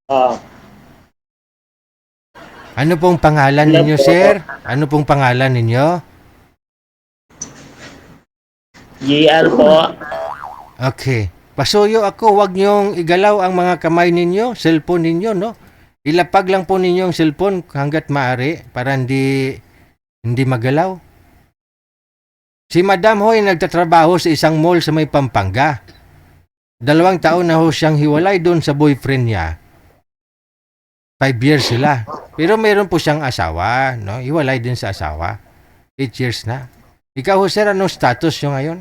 Ah, Ano pong pangalan hello ninyo, po. sir? Ano pong pangalan ninyo? GL po. Okay. Pasuyo ako, wag niyong igalaw ang mga kamay ninyo, cellphone ninyo, no? Ilapag lang po ninyo ang cellphone hanggat maaari para hindi magalaw. Si Madam Hoy nagtatrabaho sa isang mall sa may Pampanga. 2 taon na ho siyang hiwalay doon sa boyfriend niya. 5 years sila. Pero meron po siyang asawa, no? Hiwalay din sa asawa. 8 years na. Ikaw ho, sir, anong status nyo ngayon?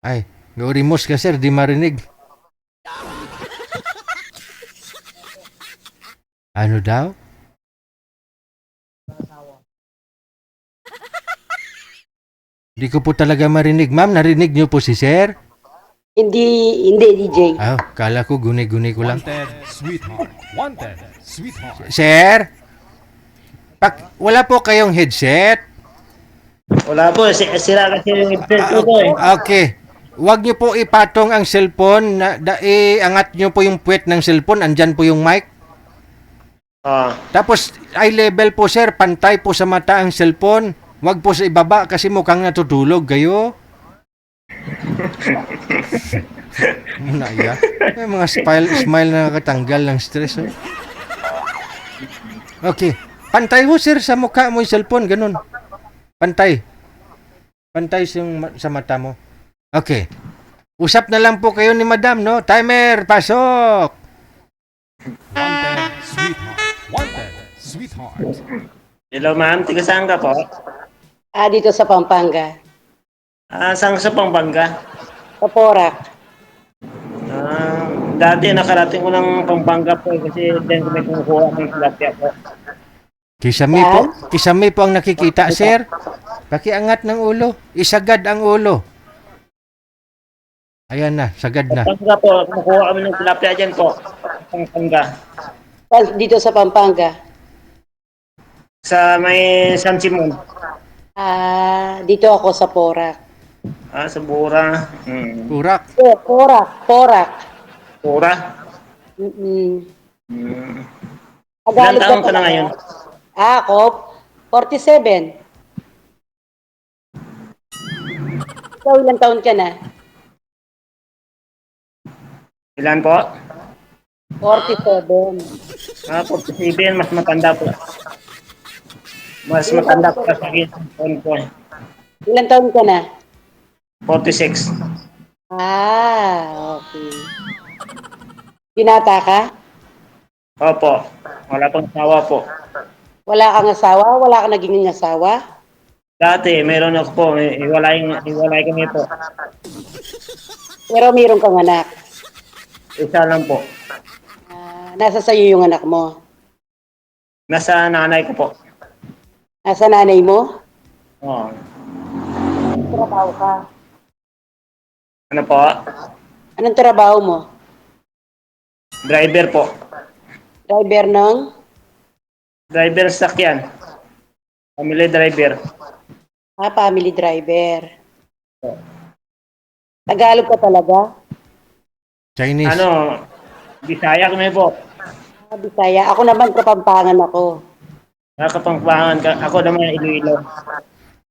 Ay, gaurimos ka, sir, di marinig. Ano daw? Di ko po talaga marinig. Ma'am, narinig niyo po si sir? Hindi, hindi, DJ. Ah, kala ko guni-guni ko lang. Wanted, sweetheart. Wanted, sweetheart. Sir, wala po kayong headset? Wala po, sira kasi yung headset ko po eh. Okay. Huwag niyo po ipatong ang cellphone. Iangat niyo po yung puwet ng cellphone. Andyan po yung mic. Ah, Tapos, eye level po, sir. Pantay po sa mata ang cellphone. Huwag po sa ibaba kasi mukhang natutulog kayo. Muna ya. May mga smile na nakatanggal ng stress. Oh. Okay. Pantay ho, sir, sa mukha mo yung cellphone. Ganun. Pantay. Pantay sa mata mo. Okay. Usap na lang po kayo ni Madam, no? Timer, pasok! Wanted, sweetheart. Wanted, sweetheart. hello ma'am, tiga saan ka po? Dito sa Pampanga. Saan ka sa Pampanga? Sa Porac. Dati nakarating ko ng Pampanga po kasi din ko may kumukuha ng tilapia po. Kisame po ang nakikita, sir. Pakiangat ng ulo. Isagad ang ulo. Ayan na, sagad na. Pampanga po, kumukuha kami ng tilapia dyan po. Pampanga. Dito sa Pampanga. Sa may San Simon. Dito ako sa Porac. Sa Bura. Urak. Porac. Bura. Mm-mm. Ilan Tagalog taon ka na pala. ngayon? Ako, 47. Ikaw, ilang taon ka na? Ilan po? 47. 47, mas matanda po. Mas matanda po sa akin. Taon po eh. Ilang taon ka na? 46. Okay. Binata ka? Opo. Wala pang asawa po. Wala kang asawa? Wala kang naging asawa? Dati, meron ako po. Iwalay kami po. Pero mayroon kang anak. Isa lang po. Nasa sayo yung anak mo. Nasa nanay ko po. Nasa nanay mo? Oh. Trabaho ka. Ano po? Anong trabaho mo? Driver po. Driver ng? Driver sakyan. Family driver. Family driver. Tagalog ka talaga? Chinese. Ano? Bisaya kami po. Bisaya. Ako naman Kapampangan ako. Nakapangpangan ka. Ako naman Iloilo.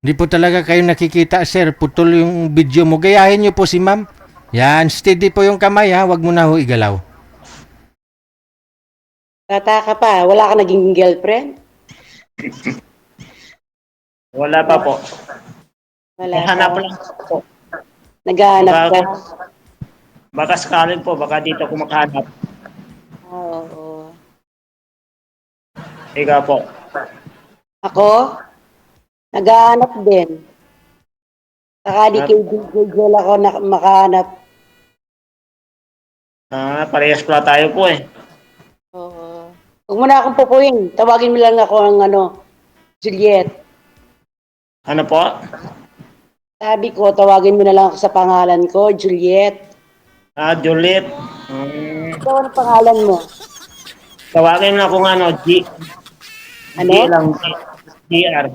Hindi po talaga kayo nakikita, sir. Putol yung video mo. Gayahin niyo po si ma'am. Yan, steady po yung kamay, ha. Huwag mo na ho igalaw. Bata ka pa. Wala ka naging girlfriend? Wala pa po. Wala Hanap pa. lang po. Naghahanap ka? Baka sakaling po. Baka dito ako makahanap. Oo. Ikaw po. Ako? Naghahanap din. Saka di kay Google ako makahanap. Parehas pala tayo po eh. Oo. Huwag mo na akong pupuin. Tawagin mo lang ako ng Juliet. Ano po? Sabi ko, tawagin mo na lang ako sa pangalan ko, Juliet. Juliet. Ikaw, ano pangalan mo? Tawagin mo ako G. Ano? G lang. GR.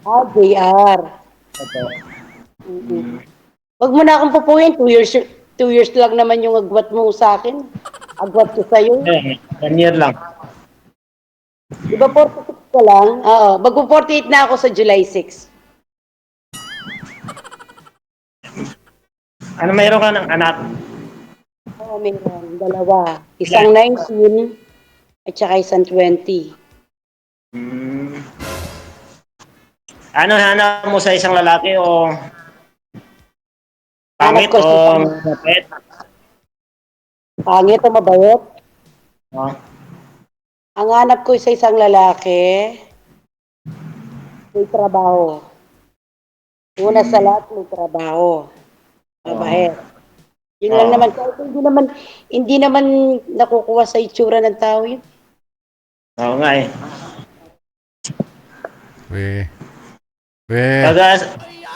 JR. Opo. Huwag mo na akong pupuin. 2 years, 2 years lang naman yung agwat mo sa akin. Agwat ko sa'yo. Eh, 1 year lang. Di ba 46 ka lang? Oo. Mag-48 na ako sa July 6. Ano, mayroon ka ng anak? Oo, meron. Dalawa. Isang 19 at saka isang 20. Hmm. Ano hanap mo sa isang lalaki o pangit Hanap ko o sa mapet? pangit o mabait. Oh. Ang hanap ko sa isang lalaki, may trabaho. Una sa lahat, may trabaho. Mabait. Yun lang Oo. naman. Kahit hindi naman nakukuha sa itsura ng tao yun. Oo nga eh. We.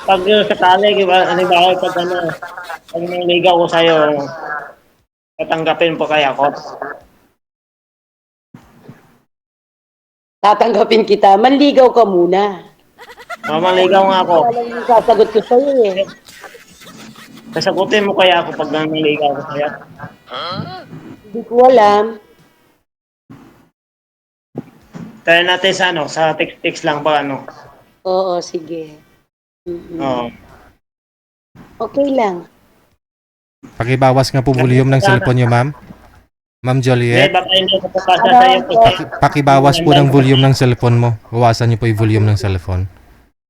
Pag sakali, halimbawa pag nangligaw ko sa'yo, tatanggapin po kaya ako? Tatanggapin kita. Manligaw ka muna. Manligaw nga ako. Wala lang yung sasagot ko sa'yo eh. Sasagutin mo kaya ako pag nangligaw ko sa'yo? Hindi ko alam. Try natin sa sa text-text lang pa Oo, sige. Mm-mm. Oo. Okay lang. Pakibawas nga po volume ng cellphone nyo, ma'am. Ma'am Eh, Joliet. baka hindi ko papasa sa'yo. Pakibawas po ng volume ng cellphone mo. Bawasan niyo po yung volume ng cellphone.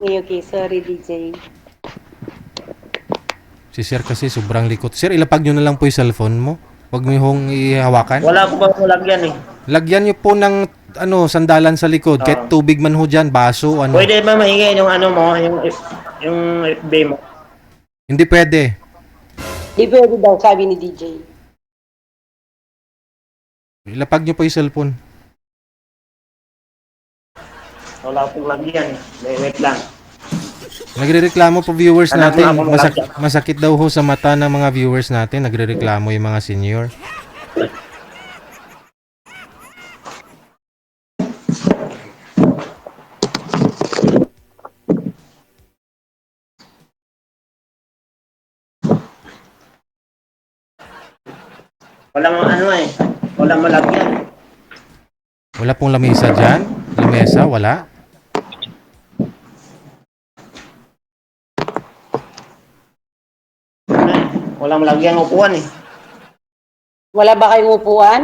Okay. Sorry, DJ. Si Sir kasi sobrang likot. Sir, ilapag nyo na lang po yung cellphone mo. Huwag niyo hong ihawakan. Wala ko ba lagyan eh. Lagyan niyo po ng sandalan sa likod. Kahit tubig man ho dyan, baso, ano. Pwede ba mahingi yung mo, yung FB mo? Hindi pwede. Di pwede daw, sabi ni DJ. Ilapag niyo po yung cellphone. Wala akong lagyan eh. Wait lang. Nagrereklamo po viewers Anak natin. mo ako malagyan. Masakit daw ho sa mata ng mga viewers natin. Nagrereklamo yung mga senior. Walang walang malagyan. Wala pong lamesa dyan? Lamesa? Wala? Walang malagyan upuan eh. Wala ba kayong upuan?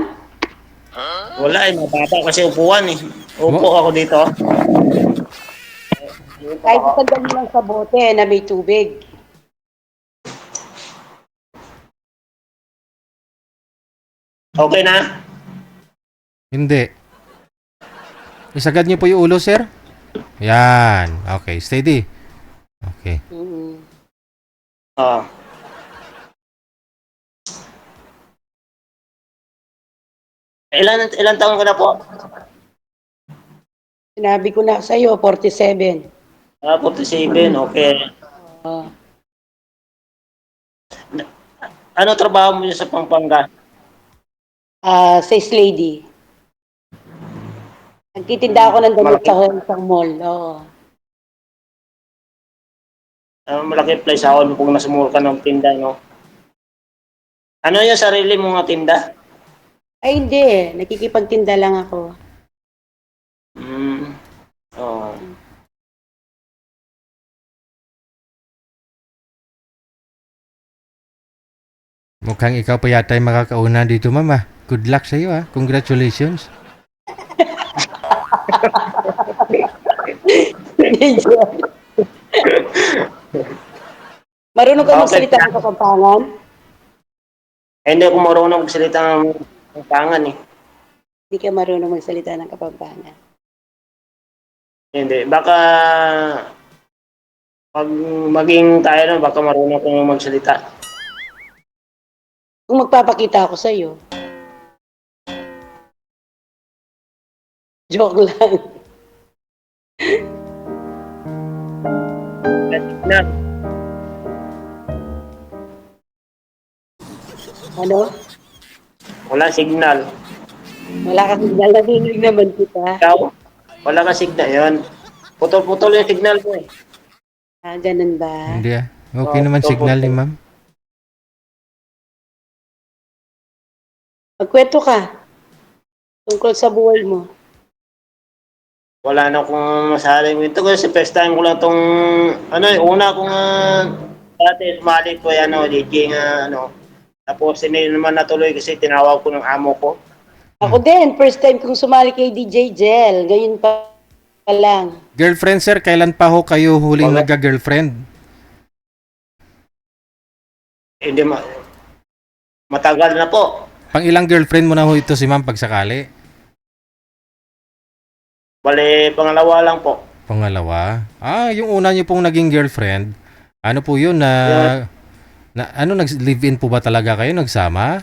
Wala eh, mababa kasi upuan eh. Upo ako dito. Kahit isang mo lang sa bote na may tubig. Okay na? Hindi. Isagad niyo po yung ulo, sir. Yan. Okay, steady. Okay. Mm-mm. Oo. Ilan taon ka na po? Sinabi ko na sa iyo, 47. 47, okay. Oh. Ano trabaho mo sa Pampanga? Sales lady. Nagtitinda ako ng damit sa isang mall. Oo. Malaki place ako kung nasumuro ka ng tinda, no? Ano yung sarili mong tinda? Ay hindi, nakikipagtinda lang ako. Oo. Mukhang ikaw pa yata yung makakauna dito, mama. Good luck sa iyo, ha. Congratulations. Marunong ka Okay. magsalita ng Kapampangan? Hindi ako marunong magsalita ng pangan eh. Hindi ka marunong magsalita ng Kapampangan. Hindi. Baka pag maging tayo na, baka marunong akong magsalita. Kung magpapakita ako sa iyo. Joke lang. Na, Ano? wala signal. Wala ka signal, narinig naman kita. Ikaw? Wala ka signal. Yun. Putol-putol yung signal ko eh. Ganun ba? Hindi, ah. Okay naman signal ni ma'am. Magkwento ka tungkol sa buhay mo. Wala na akong masaling ito kasi first time ko lang tong una kong dati sumali ko DJ nga tapos hindi naman natuloy kasi tinawag ko ng amo ko. Ako din, first time kong sumali kay DJ Jel. Ngayon pa lang. Girlfriend, sir, kailan pa ho kayo huling Wala. nagka-girlfriend? Hindi matagal na po. Pang ilang girlfriend mo na ho ito si ma'am pagsakali? Bale, pangalawa lang po. Pangalawa? Yung una niyo pong naging girlfriend, ano po yun nag-live-in po ba talaga kayo? Nagsama?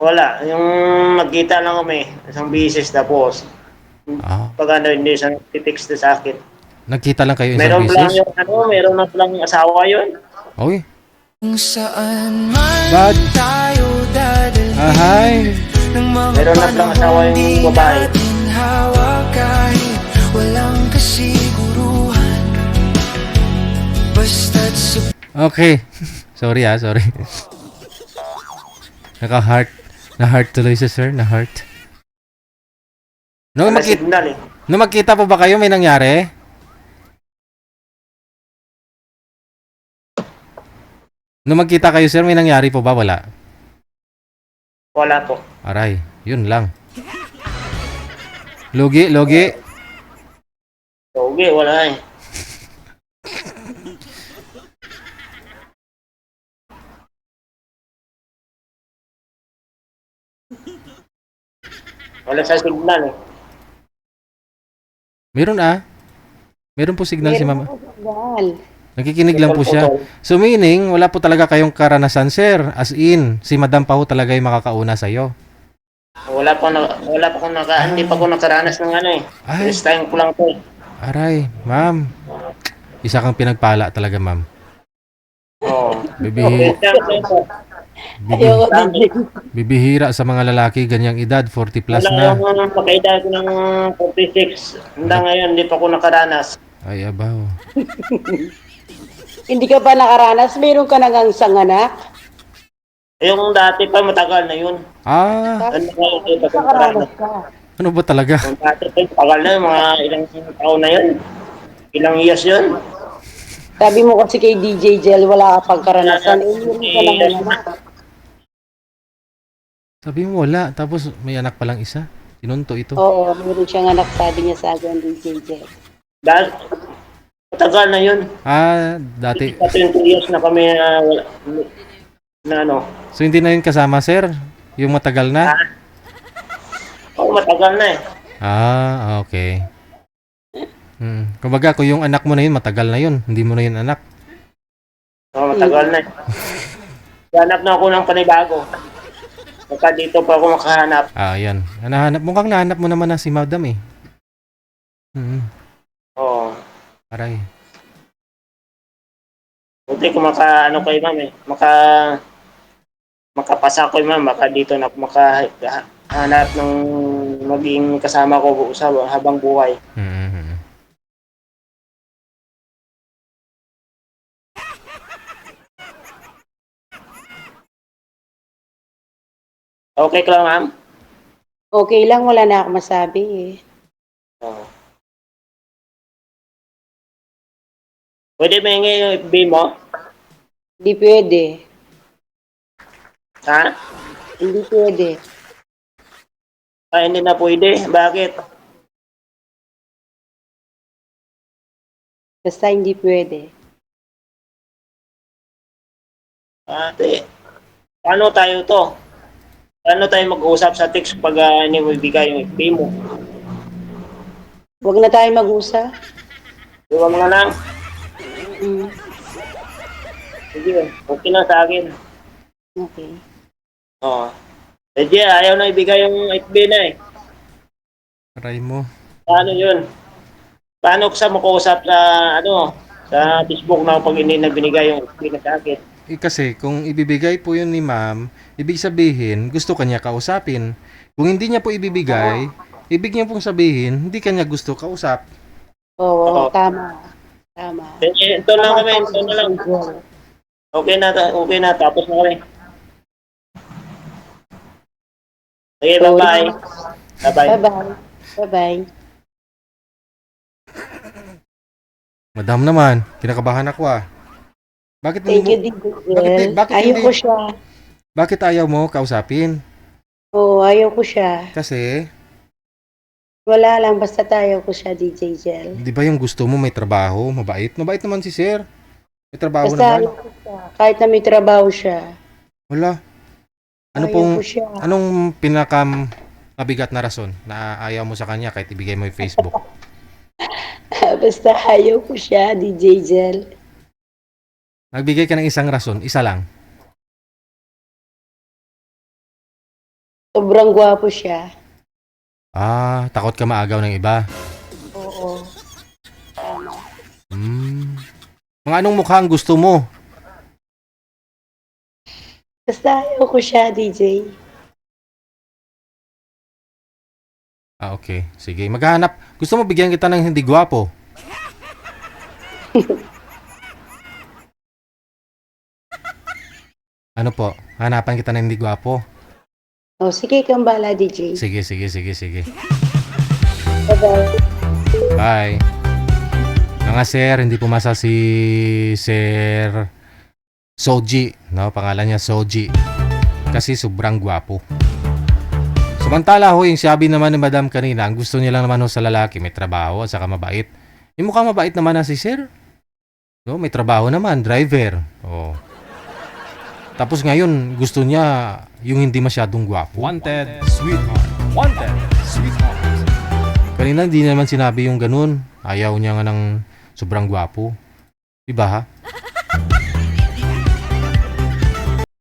Wala, yung nagkita lang kami, isang bisis tapos Ah, pag hindi siya titext sa akin. nagkita lang kayo isang Meron lang beses? meron na lang asawa yun. Oy, Kung saan man bad. tayo dadalhin Ahay. ng mga Meron na lang asawa yung panahon babae. di natin hawak kahit walang kasiguruhan. Basta't Okay. Sorry sorry. Naka-heart. Na-heart tuloy si sir, na-heart. Nung, Wala makita, signal eh. nung magkita po ba kayo, may nangyari? Nung magkita kayo, sir, may nangyari po ba? Wala. Wala po. Aray, yun lang. Logi, logi. Okay, wala eh. Wala sa signal eh. Meron Meron po signal si mama. Meron ako signal. Nakikinig lang po siya. Putol-putol. So meaning, wala po talaga kayong karanasan, sir. As in, si madam pa ho talaga yung makakauna sa'yo. Hindi pa ko nakaranas ng eh. Ay. First time ko lang to eh. Aray, ma'am. Isa kang pinagpala talaga, ma'am. Oo. Bibihi, Ayoko DJ. bibihira sa mga lalaki ganyang edad, 40 plus Wala na. yung pagkaedad ko ng 46. Hanggang ngayon, hindi pa ko nakaranas. Ay, abaw. Hindi ka pa nakaranas? Meron ka nang isang anak? Yung dati pa, matagal na yun. Ano ngayon, hindi pa ko nakaranas. Nakaranas ka. Ano ba talaga? Yung dati pa, tagal na yun, mga ilang taon na yun. Ilang years yun. Sabi mo kasi kay DJ Jel, wala ka pang karanasan. Meron ka nang anak. Sabi mo wala, tapos may anak pa lang isa. Sinunto ito. Oo, meron siyang anak, sabi niya sa akin, DJ Jel. Dahil, matagal na yun. Dati. 20 years na kami So hindi na yun kasama, sir? Yung matagal na? Oo, matagal na eh. Okay. Kumbaga, kung yung anak mo na yun, matagal na yun. Hindi mo na yun anak. Oo, matagal na eh. Hanap na ako ng panibago. Baka dito pa ako makahanap. Yan. Mukhang nahanap mo naman na si madam eh. Oo. Aray. Buti kung kayo ma'am eh. Makapasa ko ma'am. Baka dito na makahanap ng maging kasama ko sa habang buhay. Okay ka lang ma'am? Okay lang, wala na ako masabi eh. Oo. Pwede mahingi yung FB mo? Hindi pwede. Ha? Hindi pwede. Hindi na pwede. Bakit? Basta hindi pwede. Ate, paano tayo to? Paano tayo mag-usap sa text pag hindi mo ibigay yung FB mo? Huwag na tayo mag-usap. Iwan mo na lang. Mm, Sige, okay na sa akin. okay. Oo. Sige, ayaw na ibigay yung FB na eh. Aray mo. Paano yun? Paano ko sa makausap sa Facebook na pag hindi na binigay yung FB na sa akin? Kasi kung ibibigay po yun ni ma'am, ibig sabihin, gusto kanya kausapin. Kung hindi niya po ibibigay, ibig niya pong sabihin, hindi kanya gusto kausap. Oo, Oo. tama. Tama. Ito lang kami, ito na lang. Okay na, tapos na kami. Sige, bye-bye. Bye-bye. Bye-bye. Bye-bye. Madam naman, kinakabahan ako ah. Bakit Thank you, hindi mo, Digel. bakit Ayaw hindi- ko siya. bakit ayaw mo kausapin? Oo, ayaw ko siya. Kasi, Wala lang, basta tayo ko siya, DJ Gel. di ba yung gusto mo may trabaho, mabait? Mabait naman si sir. May trabaho Basta naman. ayaw ko siya. Kahit na may trabaho siya. Wala. Ano Ayaw pong, ko siya. anong mabigat na rason na ayaw mo sa kanya kahit ibigay mo yung Facebook? Basta ayaw ko siya, DJ Gel. Nagbigay ka ng isang rason, isa lang. Sobrang gwapo siya. Ah, takot ka maagaw ng iba. Oo. Mga anong mukha ang gusto mo? Basta ayaw ko siya, DJ. Ah, okay. Sige, maghanap. Gusto mo bigyan kita ng hindi gwapo? Ano po? Hanapan kita ng hindi gwapo? O, sige kang bala, DJ. Sige. Bye-bye. Bye. Mga sir, hindi pumasa si Sir Soji, no? Pangalan niya Soji. Kasi sobrang gwapo. Samantala ho, yung sabi naman ni Madam kanina, ang gusto niya lang naman ho sa lalaki, may trabaho at saka mabait. Yung mukhang mabait naman na si Sir. No, may trabaho naman, driver. Oh. Tapos ngayon, gusto niya yung hindi masyadong gwapo. Wanted, sweetheart. Wanted, sweetheart. Kanina hindi naman sinabi yung ganun. Ayaw niya nga ng sobrang gwapo. Diba ha?